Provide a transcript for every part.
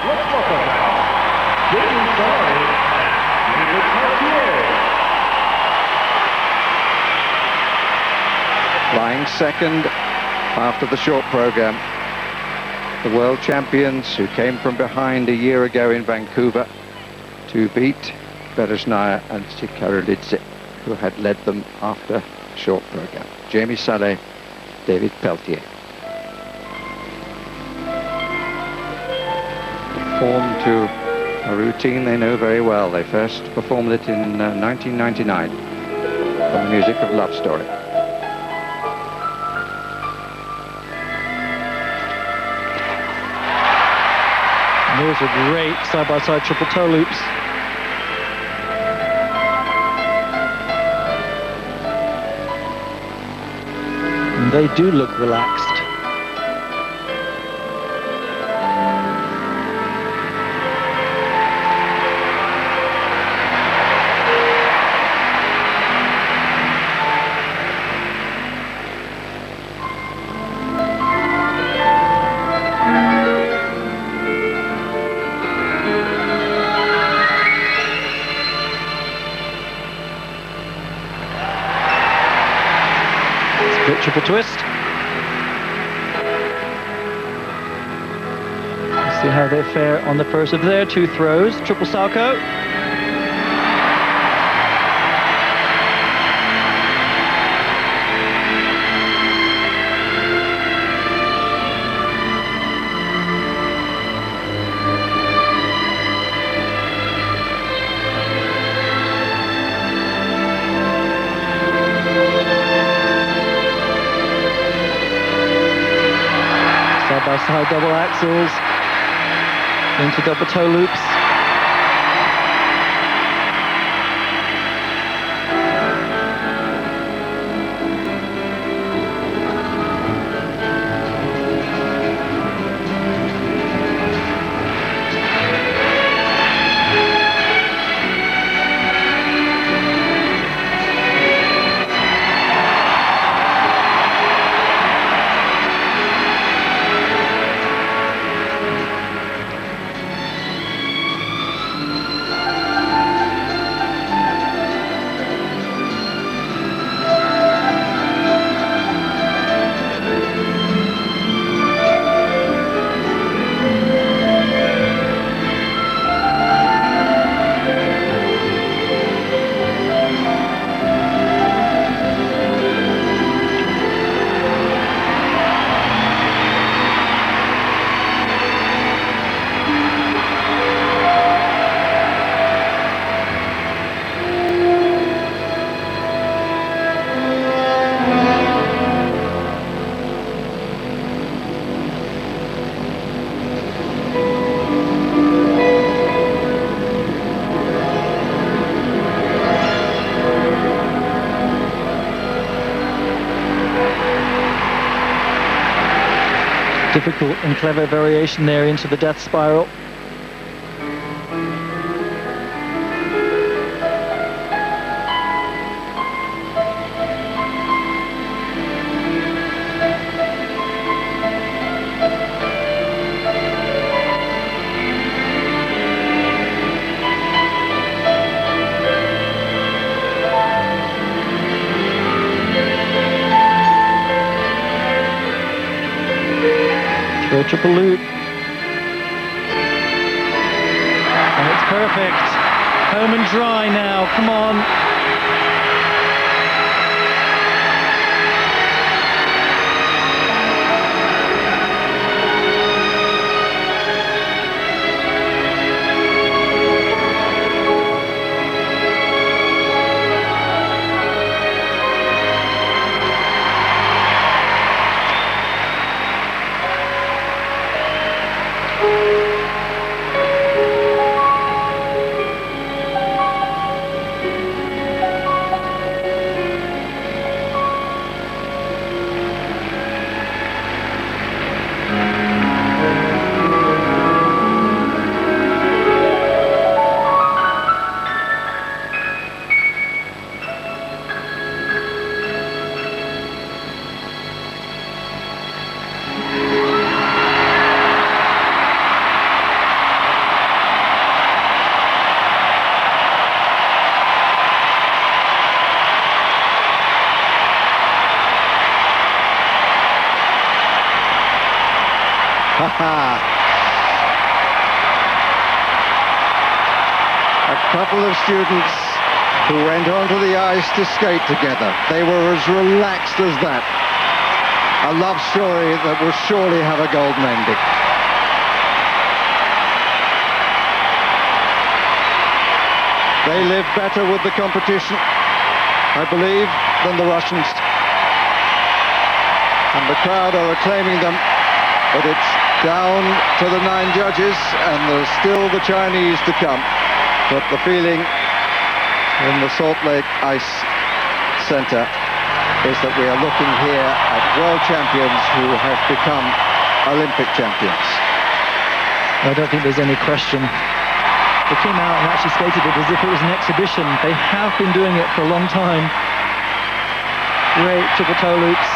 let's welcome back Davies, Salé, and Pelletier. Flying second after the short program. The world champions who came from behind a year ago in Vancouver to beat Berezhnaya and Sikharulidze, who had led them after the short program. Jamie Salé, David Pelletier. Performed to a routine they know very well. They first performed it in 1999 from the music of Love Story. And those are great side-by-side triple toe loops. And they do look relaxed. Triple twist. Let's see how they fare on the first of their two throws. Triple salto. Side double axels into double toe loops. Difficult and clever variation there into the death spiral. Triple loop. And it's perfect. Home and dry now. Come on. A couple of students who went onto the ice to skate together. They were as relaxed as that. A love story that will surely have a golden ending. They live better with the competition, I believe, than the Russians. And the crowd are acclaiming them, but it's down to the 9 judges, and there's still the Chinese to come. But the feeling in the Salt Lake Ice Center is that we are looking here at world champions who have become Olympic champions. I don't think there's any question. They came out and actually skated it as if it was an exhibition. They have been doing it for a long time. Great triple toe loops.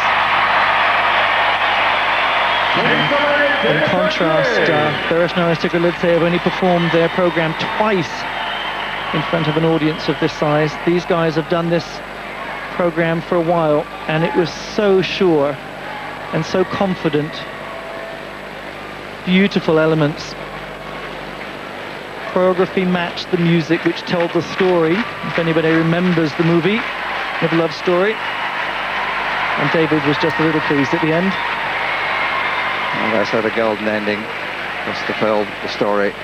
In contrast, Berezhnaya and Sikharulidze have only performed their program twice in front of an audience of this size. These guys have done this program for a while, and it was so sure and so confident. Beautiful elements. Choreography matched the music, which told the story. If anybody remembers the movie, The Love Story. And David was just a little pleased at the end. And I said a golden ending. Just the film, the story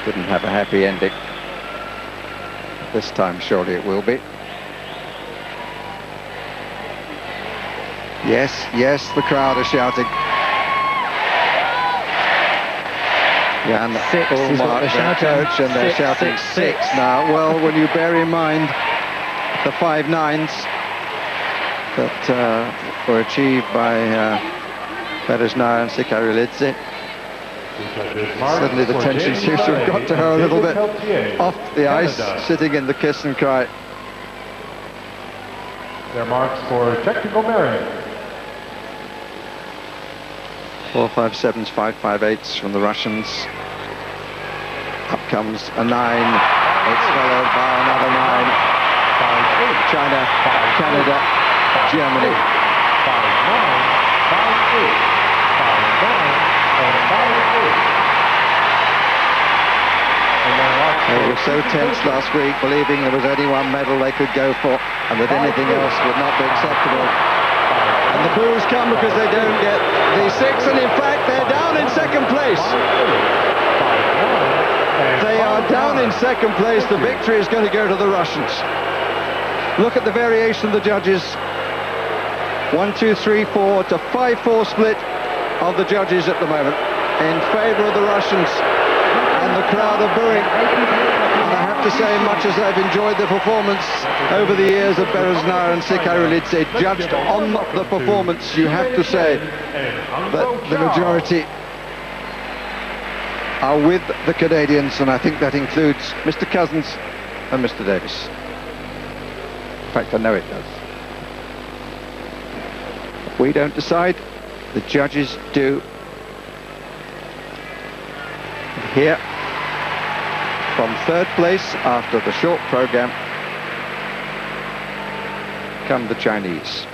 didn't have a happy ending. This time, surely it will be. Yes, yes, the crowd are shouting. And Six is what they're shouting. Coach, and they're shouting six now. Well, when you bear in mind the 5 9s that were achieved by Berezhnaya and Sikharulidze, suddenly the tension seems to have got to her a little bit off the ice, sitting in the kiss and cry. Their marks for technical merit. 4 5 7s, 5 5 8s from the Russians. Up comes a 9. It's followed by another 9. China, Canada, Germany. 5 9, 5 8, 5 9, and 5 8. They were so tense last week, believing there was only one medal they could go for, and that anything else would not be acceptable. And the boos come because they don't get the 6, and in fact they're down in second place. They are down in second place. The victory is going to go to the Russians. Look at the variation of the judges. 1, 2, 3, 4 to 5-4 split of the judges at the moment in favour of the Russians, and the crowd are booing. And I have to say, much as I've enjoyed the performance over the years of Berezhnaya and Sikharulidze, judged on the performance, you have to say that the majority are with the Canadians, and I think that includes Mr. Cousins and Mr. Davies. In fact, I know it does. We don't decide, the judges do. Here, from 3rd place after the short program, come the Chinese.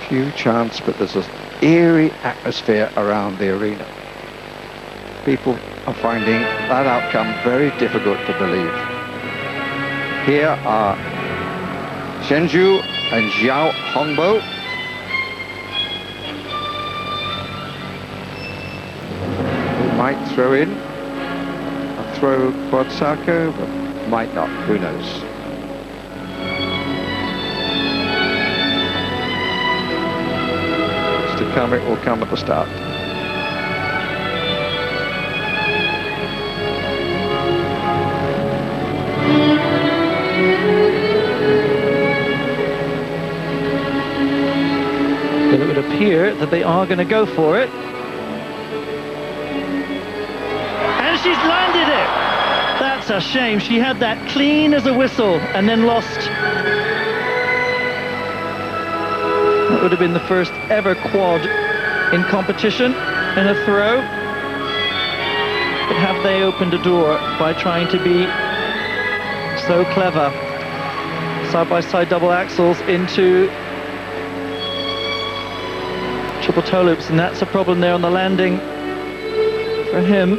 Few chants, but there's an eerie atmosphere around the arena. People are finding that outcome very difficult to believe. Here are Shen and Zhao Hongbo. Who might throw in a throw quad Sako, but might not, who knows. To come, it will come at the start. But it would appear that they are going to go for it. And she's landed it! That's a shame. She had that clean as a whistle and then lost. That would have been the first ever quad in competition in a throw. But have they opened a door by trying to be so clever? Side-by-side double axels into triple toe loops, and that's a problem there on the landing for him.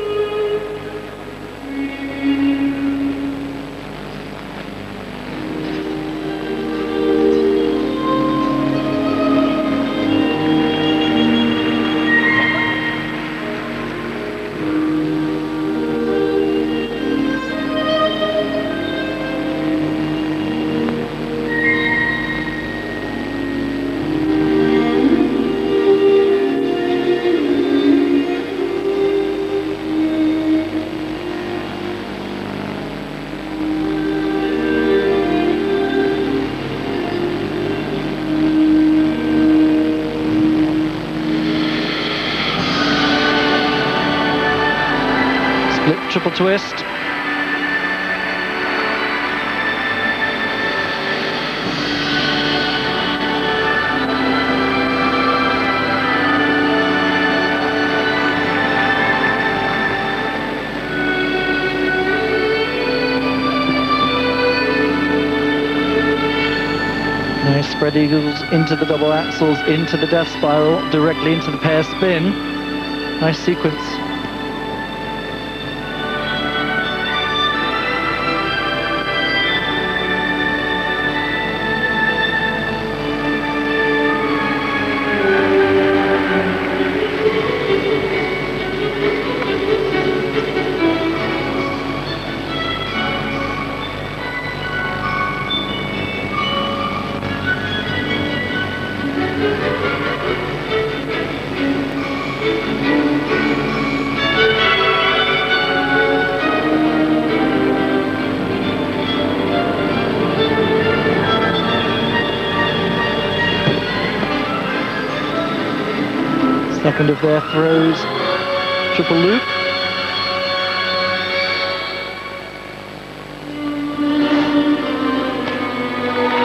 Triple twist. Nice spread eagles into the double axels, into the death spiral, directly into the pair spin. Nice sequence. Second of their throws, triple loop.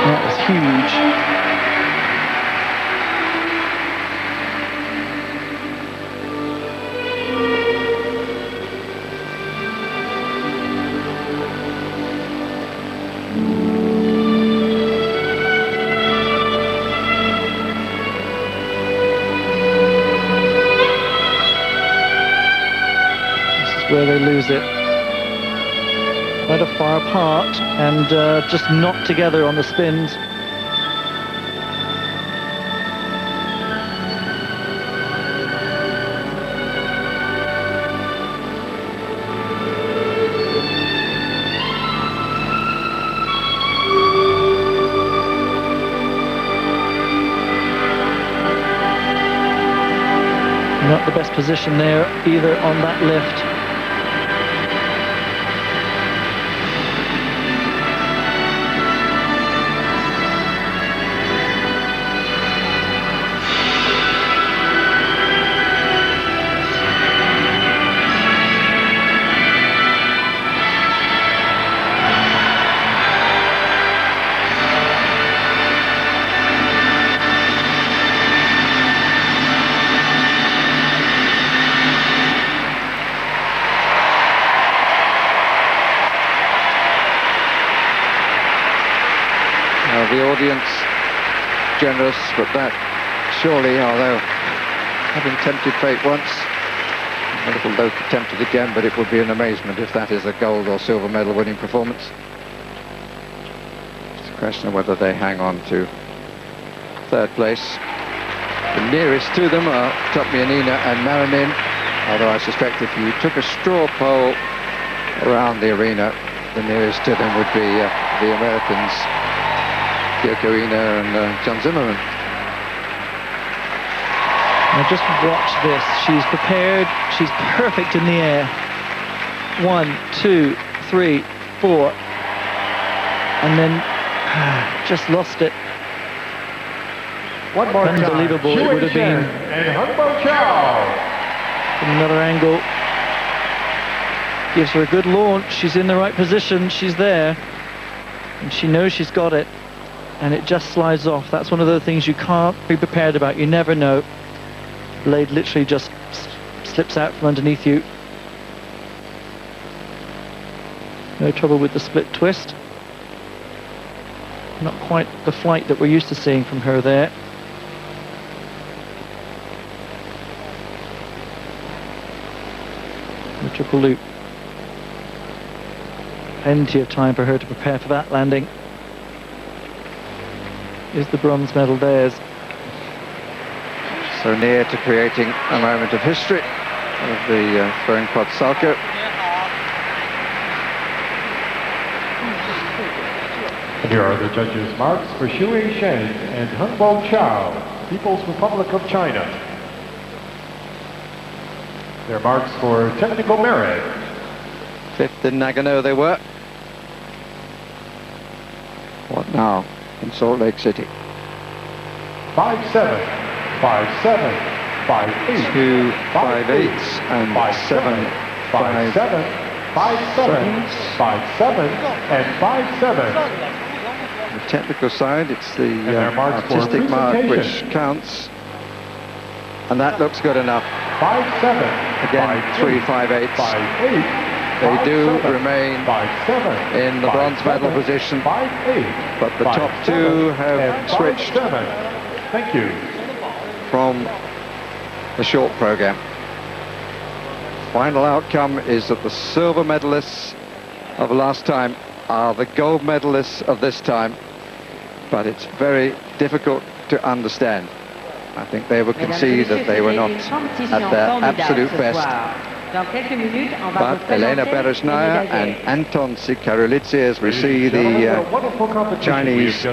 That was huge. Where they lose it. Quite a far apart and just not together on the spins. Not the best position there either on that lift. The audience generous, but that surely, although having tempted fate once, a little low to tempt it again, but it would be an amazement if that is a gold or silver medal winning performance. It's a question of whether they hang on to third place. The nearest to them are Totmianina and Marinin, although I suspect if you took a straw poll around the arena, the nearest to them would be the Americans, Kyoko and John Zimmerman. Now just watch this. She's prepared. She's perfect in the air. 1, 2, 3, 4. And then just lost it. One more unbelievable time. It would have been. And Hongbo From another angle. Gives her a good launch. She's in the right position. She's there. And she knows she's got it. And it just slides off. That's one of the things you can't be prepared about. You never know. Blade literally just slips out from underneath you. No trouble with the split twist. Not quite the flight that we're used to seeing from her there. The triple loop. Plenty of time for her to prepare for that landing. Is the bronze medal theirs? So near to creating a moment of history of the throwing quad salto. Here are the judges' marks for Shen and Hongbo Zhao, People's Republic of China. Their marks for technical merit. Fifth in Nagano they were. What now in Salt Lake City? 5-7, 5-7, 5-8, 2 5/8s and 7 5-7, 5-7, 5-7, and 5-7. The technical side, it's the their marks for artistic mark which presentation. counts, and that looks good enough. 5-7, Again, 3 5/8s. 5-8. They do remain 5-7 in the bronze medal position, 5-8, but the top two have switched 5-7. Thank you. from the short program. Final outcome is that the silver medalists of last time are the gold medalists of this time, but it's very difficult to understand. I think they will concede that they were not at their absolute best. But Elena Berezhnaya and Anton Sikharulidze, as we see the Chinese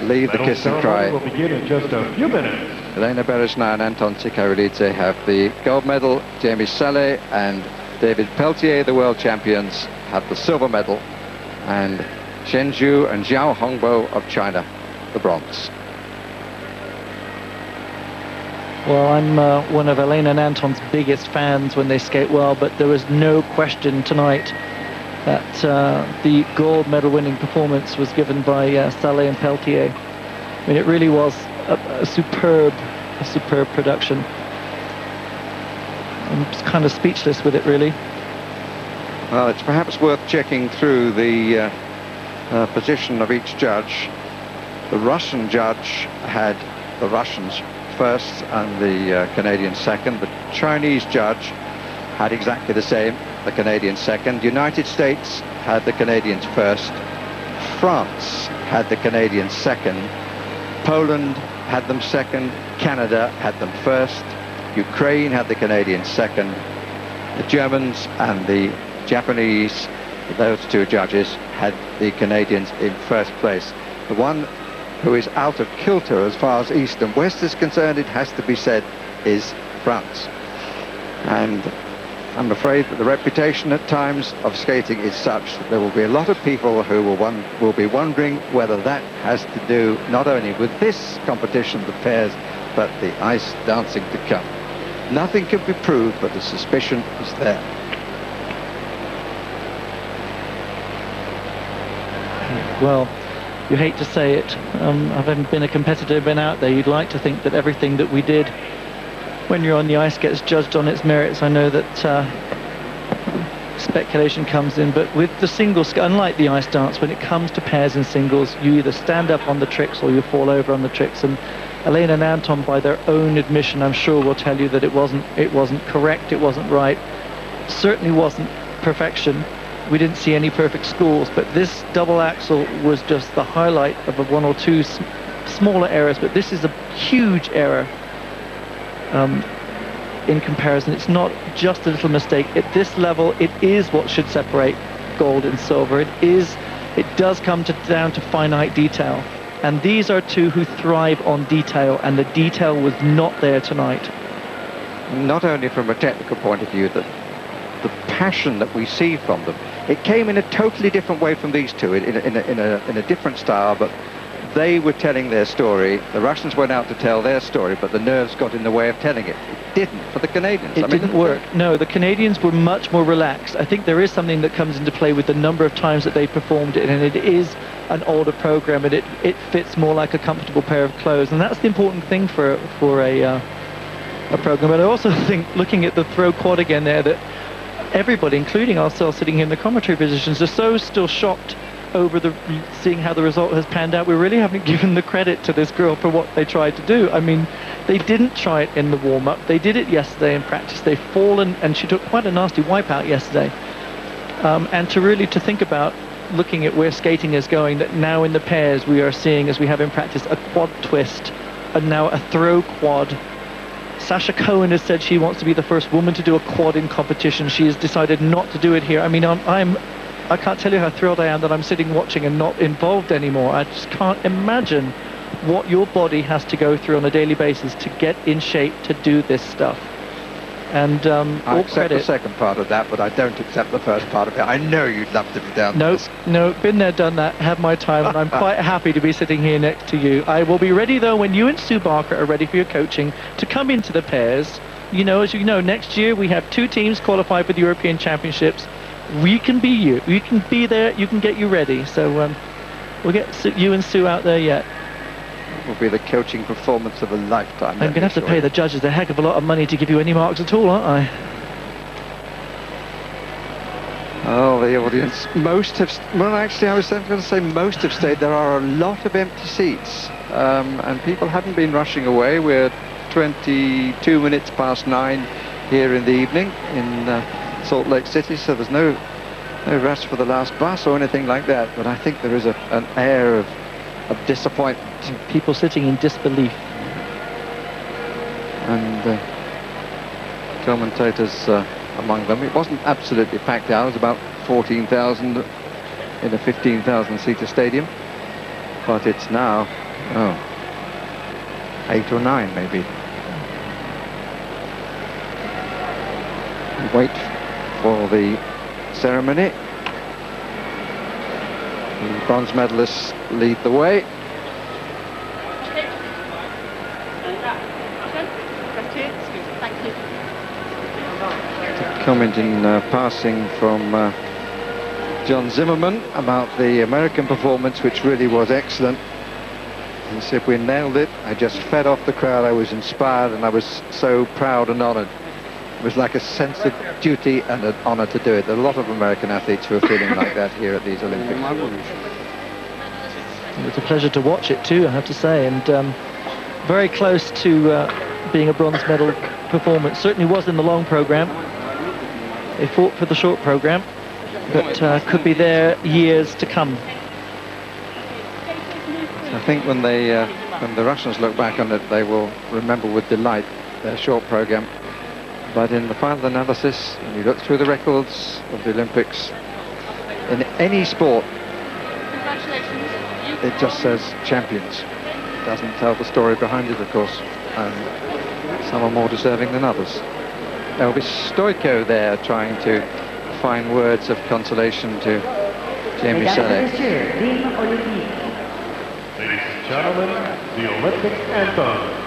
leave the kiss and cry. Will begin in just a few minutes. Elena Berezhnaya and Anton Sikharulidze have the gold medal. Jamie Salé and David Pelletier, the world champions, have the silver medal. And Shen and Zhao Hongbo of China, the bronze. Well, I'm one of Elena and Anton's biggest fans when they skate well, but there was no question tonight that the gold medal winning performance was given by Salé and Pelletier. I mean, it really was a superb production. I'm just kind of speechless with it, really. Well, it's perhaps worth checking through the position of each judge. The Russian judge had the Russians first and the Canadian second. The Chinese judge had exactly the same, the Canadian second. United States had the Canadians first. France had the Canadians second. Poland had them second. Canada had them first. Ukraine had the Canadians second. The Germans and the Japanese, those two judges, had the Canadians in first place. The one who is out of kilter as far as East and West is concerned, it has to be said, is France. And I'm afraid that the reputation at times of skating is such that there will be a lot of people who will be wondering whether that has to do not only with this competition, the pairs, but the ice dancing to come. Nothing can be proved, but the suspicion is there. Well, you hate to say it, having been a competitor, been out there, you'd like to think that everything that we did when you're on the ice gets judged on its merits. I know that speculation comes in, but with the singles, unlike the ice dance, when it comes to pairs and singles, you either stand up on the tricks or you fall over on the tricks. And Elena and Anton, by their own admission, I'm sure will tell you that it wasn't correct, it wasn't right, certainly wasn't perfection. We didn't see any perfect scores, but this double axel was just the highlight of one or two smaller errors, but this is a huge error in comparison. It's not just a little mistake. At this level, it is what should separate gold and silver. It does come down to finite detail, and these are two who thrive on detail, and the detail was not there tonight. Not only from a technical point of view, that the passion that we see from them, it came in a totally different way from these two, in a different style, but they were telling their story. The Russians went out to tell their story, but the nerves got in the way of telling it. It didn't for the Canadians. It didn't work. No, the Canadians were much more relaxed. I think there is something that comes into play with the number of times that they performed it, and it is an older program, and it fits more like a comfortable pair of clothes, and that's the important thing for a program. But I also think, looking at the throw quad again there, that everybody, including ourselves sitting here in the commentary positions, are so still shocked over seeing how the result has panned out. We really haven't given the credit to this girl for what they tried to do. I mean, They didn't try it in the warm-up. They did it yesterday in practice. They've fallen, and she took quite a nasty wipeout yesterday. And to think about looking at where skating is going, that now in the pairs we are seeing, as we have in practice, a quad twist and now a throw quad. Sasha Cohen has said she wants to be the first woman to do a quad in competition. She has decided not to do it here. I mean, I can't tell you how thrilled I am that I'm sitting watching and not involved anymore. I just can't imagine what your body has to go through on a daily basis to get in shape to do this stuff. And I accept the second part of that, but I don't accept the first part of it. I know you'd love to be down there. No, been there, done that, had my time, and I'm quite happy to be sitting here next to you. I will be ready, though, when you and Sue Barker are ready for your coaching, to come into the pairs. You know, as you know, next year we have 2 teams qualify for the European Championships. We can be you. We can be there. You can get you ready. So we'll get you and Sue out there yet. Will be the coaching performance of a lifetime. I'm going to have to pay the judges a heck of a lot of money to give you any marks at all, aren't I? Oh, the audience. Most have... Well, actually, I was going to say most have stayed. There are a lot of empty seats. And people haven't been rushing away. We're 22 minutes past 9 here in the evening in Salt Lake City, so there's no rush for the last bus or anything like that. But I think there is an air of disappointment. People sitting in disbelief. And commentators among them. It wasn't absolutely packed out. It was about 14,000 in a 15,000-seater stadium. But it's now, 8 or 9 maybe. We wait for the ceremony. The bronze medalists lead the way. Comment in passing from John Zimmerman about the American performance, which really was excellent. He said, we nailed it. I just fed off the crowd. I was inspired and I was so proud and honored. It was like a sense of duty and an honor to do it. There are a lot of American athletes who are feeling like that here at these Olympics. It's a pleasure to watch it too, I have to say, and very close to being a bronze medal performance. Certainly was in the long program. They fought for the short program, but could be there years to come. I think when the Russians look back on it, they will remember with delight their short program. But in the final analysis, when you look through the records of the Olympics, in any sport, it just says champions. It doesn't tell the story behind it, of course, and some are more deserving than others. Elvis Stoico there trying to find words of consolation to Jamie Salé. Ladies and gentlemen, the Olympic anthem.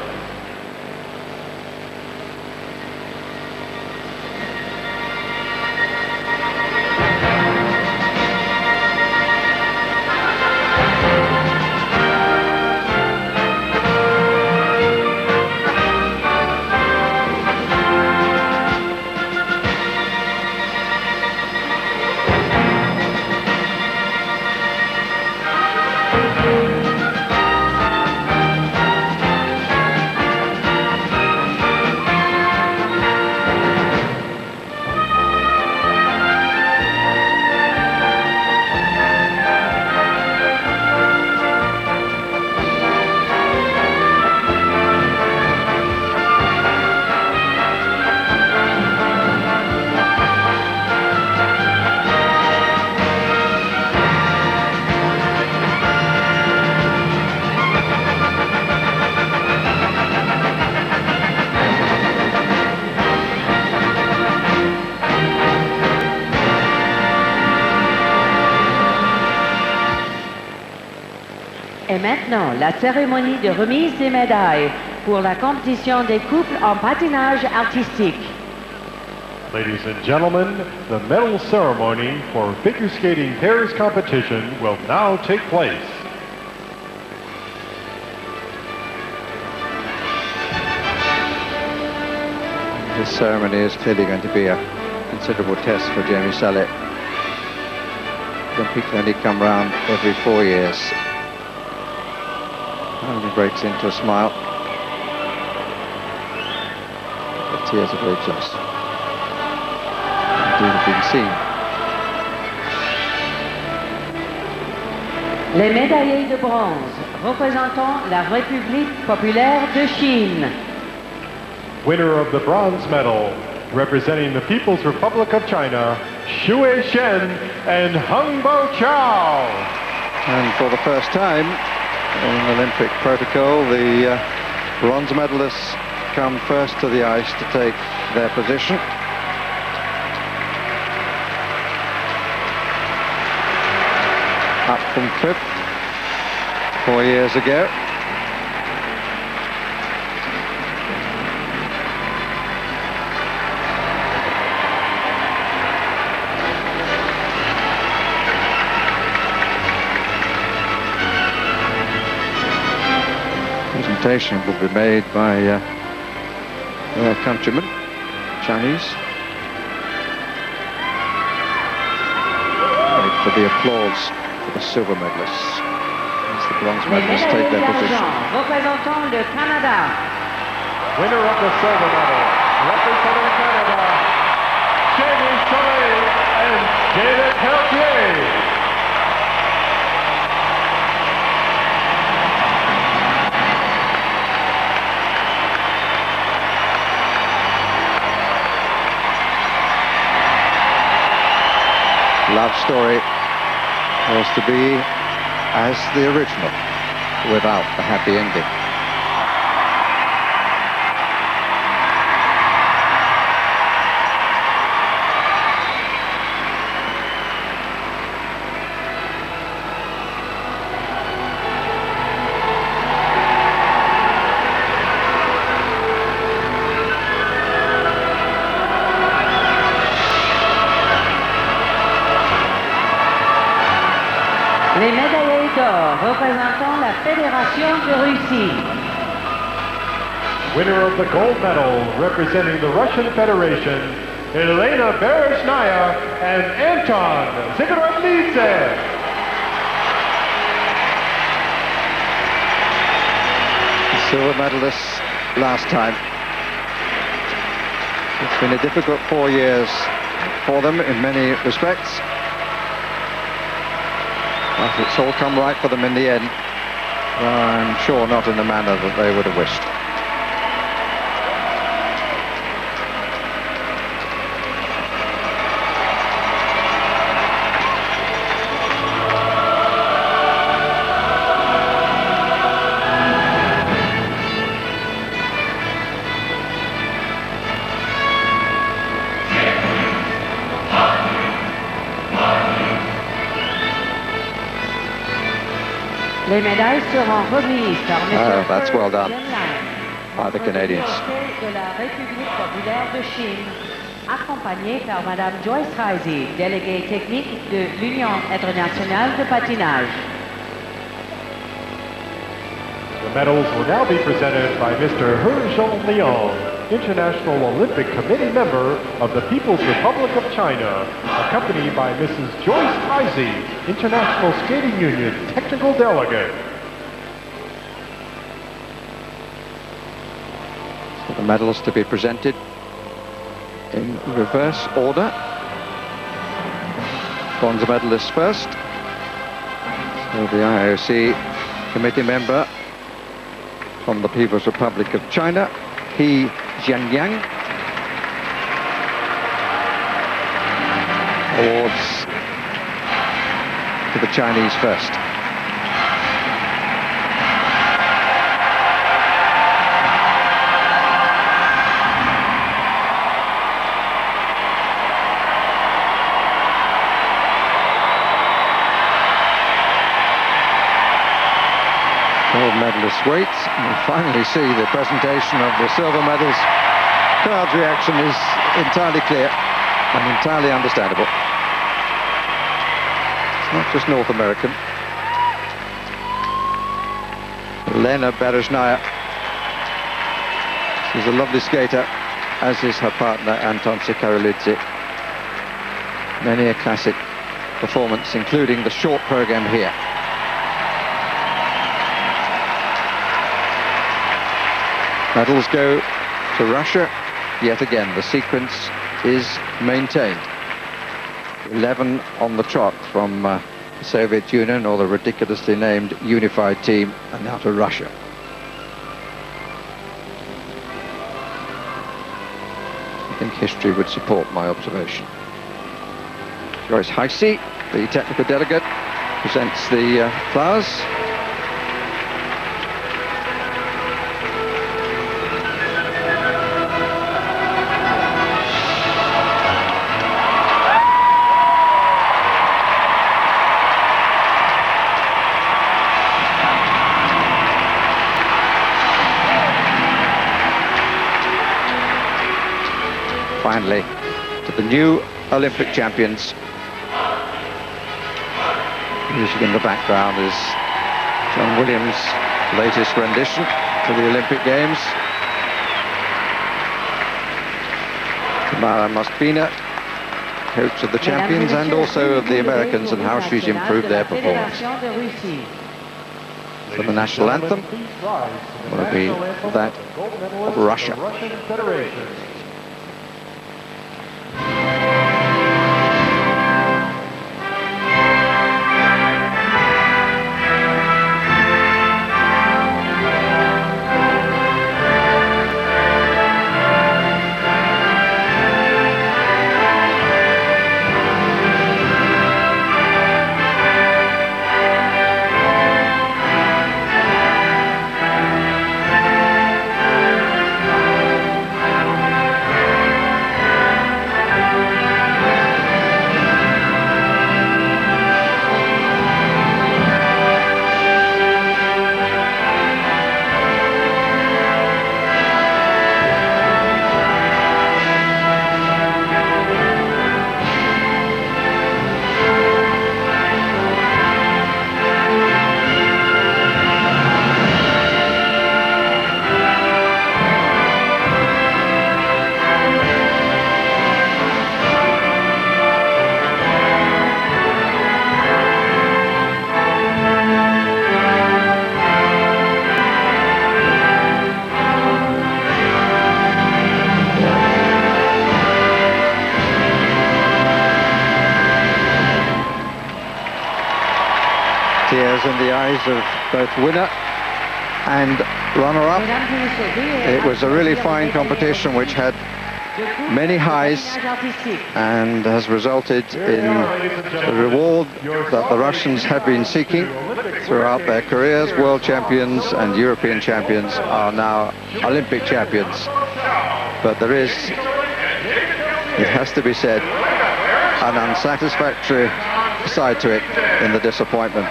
Et maintenant, la cérémonie de remise des médailles pour la compétition des couples en patinage artistique. Ladies and gentlemen, the medal ceremony for figure skating pairs competition will now take place. This ceremony is clearly going to be a considerable test for Jamie Salé. Olympics only come round every 4 years. And he breaks into a smile. tears are very close. Indeed have been seen. Les médaillés de bronze représentant la République populaire de Chine. Winner of the bronze medal, representing the People's Republic of China, Shen and Hongbo. And for the first time in Olympic protocol, the bronze medalists come first to the ice to take their position. Up from 5th 4 years ago. Presentation will be made by their countrymen, Chinese. Wait for the applause for the silver medalists as the bronze medalists take their position. Représentant le Canada. Winner of the silver medal, representing Canada, Salé and Pelletier. Love story was to be as the original, without the happy ending. Les médaillés d'or représentant la Fédération de Russie. Winner of the gold medal, representing the Russian Federation, Elena Berezhnaya and Anton. Sikharulidze. Silver medalists last time. It's been a difficult 4 years for them in many respects. But it's all come right for them in the end. I'm sure not in the manner that they would have wished. Les médailles seront remises par M. That's well done by the Canadians. De la République populaire de Chine, accompagné par Madame Joyce Heisey, déléguée technique de l'Union internationale de patinage. The medals will now be presented by Mr. Leon, International Olympic Committee member of the People's Republic of China, accompanied by Mrs. Joyce Heisey, International Skating Union technical delegate. So the medals to be presented in reverse order. Bronze medalists first. So the IOC committee member from the People's Republic of China, He Jianyang. Awards to the Chinese first. Gold medalist waits, and we finally see the presentation of the silver medals. Crowd's reaction is entirely clear and entirely understandable. It's not just North American. Elena Berezhnaya. She's a lovely skater, as is her partner Anton Sikharulidze. Many a classic performance, including the short program here. Medals go to Russia yet again, the sequence is maintained. 11 on the trot from the Soviet Union, or the ridiculously named unified team, and now to Russia. I think history would support my observation. Joyce Heisey, the technical delegate, presents the flowers. Finally, to the new Olympic champions. Music in the background is John Williams' latest rendition to the Olympic Games. Tamara Mospina, coach of the champions and also of the Americans, and how she's improved their performance. So the national anthem will be that of Russia. Tears in the eyes of both winner and runner-up. It was a really fine competition which had many highs and has resulted in the reward that the Russians have been seeking throughout their careers. World champions and European champions are now Olympic champions. But there is, it has to be said, an unsatisfactory side to it in the disappointment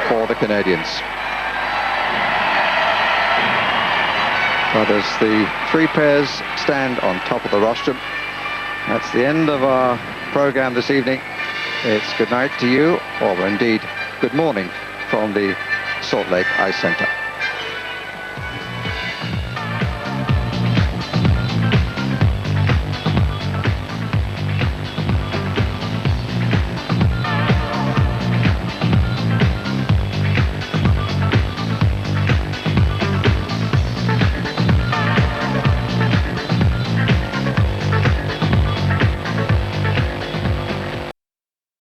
for the Canadians. But as the three pairs stand on top of the rostrum, that's the end of our program this evening. It's good night to you, or indeed good morning from the Salt Lake Ice Center.